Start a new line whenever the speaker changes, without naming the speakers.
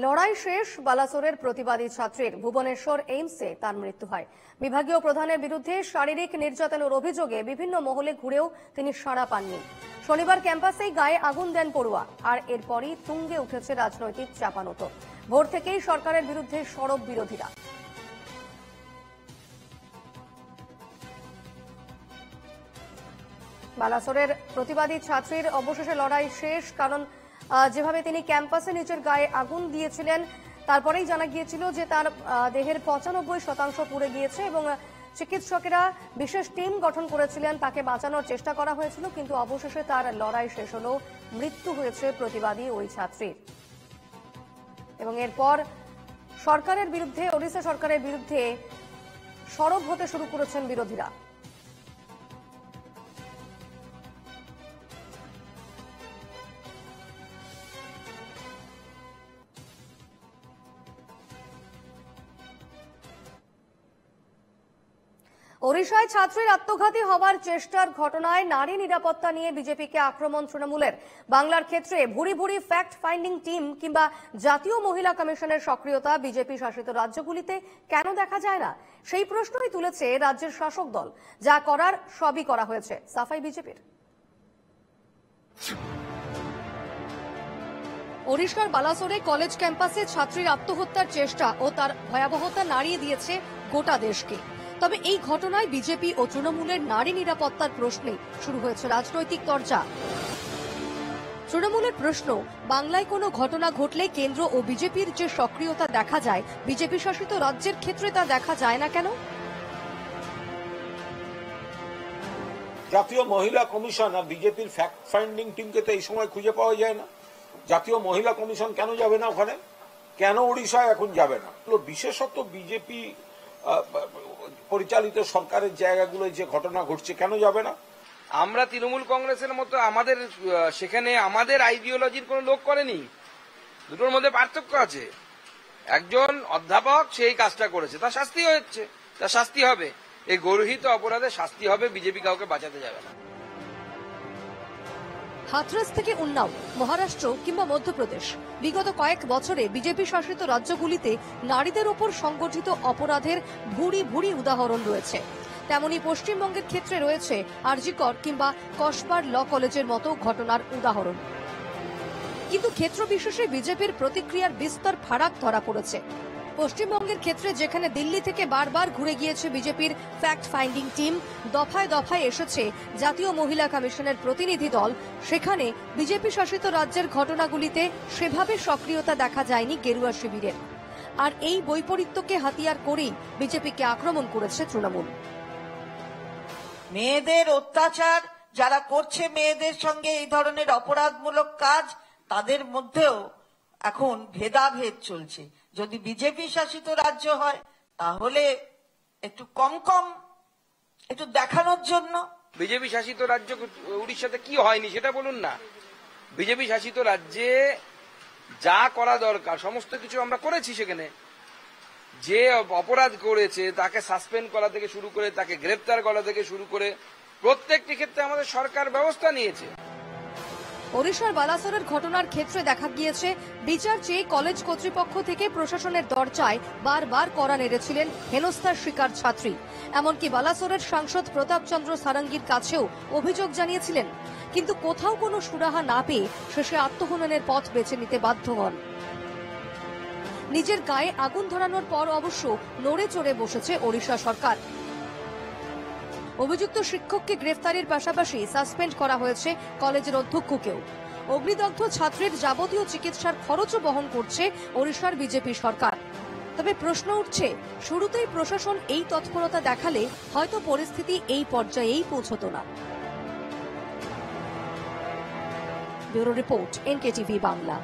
লড়াই শেষ, বালাসোরের প্রতিবাদী ছাত্রীর ভুবনেশ্বর এইমসে তার মৃত্যু হয়। বিভাগীয় প্রধানের বিরুদ্ধে শারীরিক নির্যাতনের অভিযোগে বিভিন্ন মহলে ঘুরেও তিনি সাড়া পাননি। শনিবার ক্যাম্পাসেই গায়ে আগুন দেন পড়ুয়া, আর এরপরই তুঙ্গে উঠেছে রাজনৈতিক চাপানোতর। ভোর থেকেই সরকারের বিরুদ্ধে সরব বিরোধীরা। বালাসোরের প্রতিবাদী ছাত্রীর অবশেষে লড়াই শেষ, কারণ যেভাবে তিনি ক্যাম্পাসে নিজের গায়ে আগুন দিয়েছিলেন তারপরেই জানা গিয়েছিল যে তার দেহের 95% পুড়ে গিয়েছে এবং চিকিৎসকেরা বিশেষ টিম গঠন করেছিলেন, তাকে বাঁচানোর চেষ্টা করা হয়েছিল, কিন্তু অবশেষে তার লড়াই শেষ হলো। মৃত্যু হয়েছে প্রতিবাদী ওই ছাত্রীর। এবং এরপর সরকারের বিরুদ্ধে, ওড়িশা সরকারের বিরুদ্ধে সরব হতে শুরু করেছেন বিরোধীরা। ওড়িশায় ছাত্রীর আত্মঘাতী হওয়ার চেষ্টার ঘটনায় নারী নিরাপত্তা নিয়ে বিজেপিকে আক্রমণ তৃণমূলের। বাংলার ক্ষেত্রে ভুরি ভুরি ফ্যাক্ট ফাইন্ডিং টিম কিংবা জাতীয় মহিলা কমিশনের সক্রিয়তা বিজেপি শাসিত রাজ্যগুলিতে কেন দেখা যায় না, সেই প্রশ্নই তুলেছে রাজ্যের শাসক দল। যা করার সবই করা হয়েছে, সাফাই বিজেপির। ওড়িশার বালাসোরে কলেজ ক্যাম্পাসে ছাত্রীর আত্মহত্যার চেষ্টা ও তার ভয়াবহতা নাড়িয়ে দিয়েছে গোটা দেশকে। তবে এই ঘটনায় বিজেপি ও তৃণমূলের নারী নিরাপত্তার প্রশ্নে শুরু হয়েছে রাজনৈতিক চর্চা। তৃণমূলের প্রশ্ন, বাংলায় কোনো ঘটনা ঘটলে কেন্দ্র ও বিজেপির যে সক্রিয়তা দেখা যায়, বিজেপি শাসিত রাজ্যের ক্ষেত্রে তা দেখা যায় না কেন?
জাতীয় মহিলা কমিশন আর বিজেপির ফ্যাক্ট ফাইন্ডিং টিমকে তো এই সময় খুঁজে পাওয়া যায় না। জাতীয় মহিলা কমিশন কেন যাবে না ওখানে? কেন ওড়িশায় এখন যাবে না? বিশেষত বিজেপি পরিচালিত সরকারের জায়গাগুলোয় যে ঘটনা ঘটছে, কেন যাবে না?
আমরা তৃণমূল কংগ্রেসের মতো আমাদের সেখানে আমাদের আইডিওলজির কোন লোক করেনি। দুটোর মধ্যে পার্থক্য আছে। একজন অধ্যাপক সেই কাজটা করেছে, তার শাস্তি হচ্ছে, তার শাস্তি হবে। এই গর্হিত অপরাধে শাস্তি হবে, বিজেপি কাউকে বাঁচাতে যাবে না।
হাথরাস থেকে উন্নাও, মহারাষ্ট্র কিংবা মধ্যপ্রদেশ, বিগত কয়েক বছরে বিজেপি শাসিত রাজ্যগুলিতে নারীদের ওপর সংগঠিত অপরাধের ভুরি ভুরি উদাহরণ রয়েছে। তেমনি পশ্চিমবঙ্গের ক্ষেত্রে রয়েছে আরজিকর কিংবা কসবার ল কলেজের মতো ঘটনার উদাহরণ। কিন্তু ক্ষেত্র বিশেষে বিজেপির প্রতিক্রিয়ার বিস্তর ফারাক ধরা পড়েছে। পশ্চিমবঙ্গের ক্ষেত্রে যেখানে দিল্লি থেকে বারবার ঘুরে গিয়েছে বিজেপির ফ্যাক্ট ফাইন্ডিং টিম, দফায় দফায় এসেছে জাতীয় মহিলা কমিশনের প্রতিনিধি দল, সেখানে বিজেপি শাসিত রাজ্যের ঘটনাগুলিতে সেভাবে সক্রিয়তা দেখা যায়নি গেরুয়া শিবিরের। আর এই বৈপরীত্যকে হাতিয়ার করেই বিজেপিকে আক্রমণ করেছে তৃণমূল।
মেয়েদের অত্যাচার যারা করছে, মেয়েদের সঙ্গে এই ধরনের অপরাধমূলক কাজ, তাদের মধ্যেও এখন ভেদাভেদ চলছে। যদি বিজেপি শাসিত রাজ্য হয় তাহলে একটু কম একটু দেখানোর জন্য।
বিজেপি শাসিত রাজ্য উড়িষ্যাতে কি হয়নি সেটা বলুন না। বিজেপি শাসিত রাজ্যে যা করা দরকার সমস্ত কিছু আমরা করেছি। সেখানে যে অপরাধ করেছে তাকে সাসপেন্ড করা থেকে শুরু করে, তাকে গ্রেপ্তার করা থেকে শুরু করে প্রত্যেকটি ক্ষেত্রে আমাদের সরকার ব্যবস্থা নিয়েছে।
ওড়িশার বালাসোরের ঘটনার ক্ষেত্রে দেখা গিয়েছে বিচার চেয়ে কলেজ কর্তৃপক্ষ থেকে প্রশাসনের দরজায় বারবার কড়া নেড়েছিলেন হেনস্থার শিকার ছাত্রী। এমনকি বালাসোরের সাংসদ প্রতাপ চন্দ্র সারঙ্গীর কাছেও অভিযোগ জানিয়েছিলেন, কিন্তু কোথাও কোনো সুরাহা না পেয়ে শেষে আত্মহননের পথ বেছে নিতে বাধ্য হন। নিজের গায়ে আগুন ধরানোর পর অবশ্য নড়ে চড়ে বসেছে ওড়িশা সরকার। অভিযুক্ত শিক্ষককে গ্রেফতারের পাশাপাশি সাসপেন্ড করা হয়েছে কলেজের অধ্যক্ষকেও। অগ্নিদগ্ধ ছাত্রের যাবতীয় চিকিৎসার খরচও বহন করছে ওড়িশার বিজেপি সরকার। তবে প্রশ্ন উঠছে, শুরুতেই প্রশাসন এই তৎপরতা দেখালে হয়তো পরিস্থিতি এই পর্যায়েই পৌঁছত না। Bureau report, NKTV Bangla.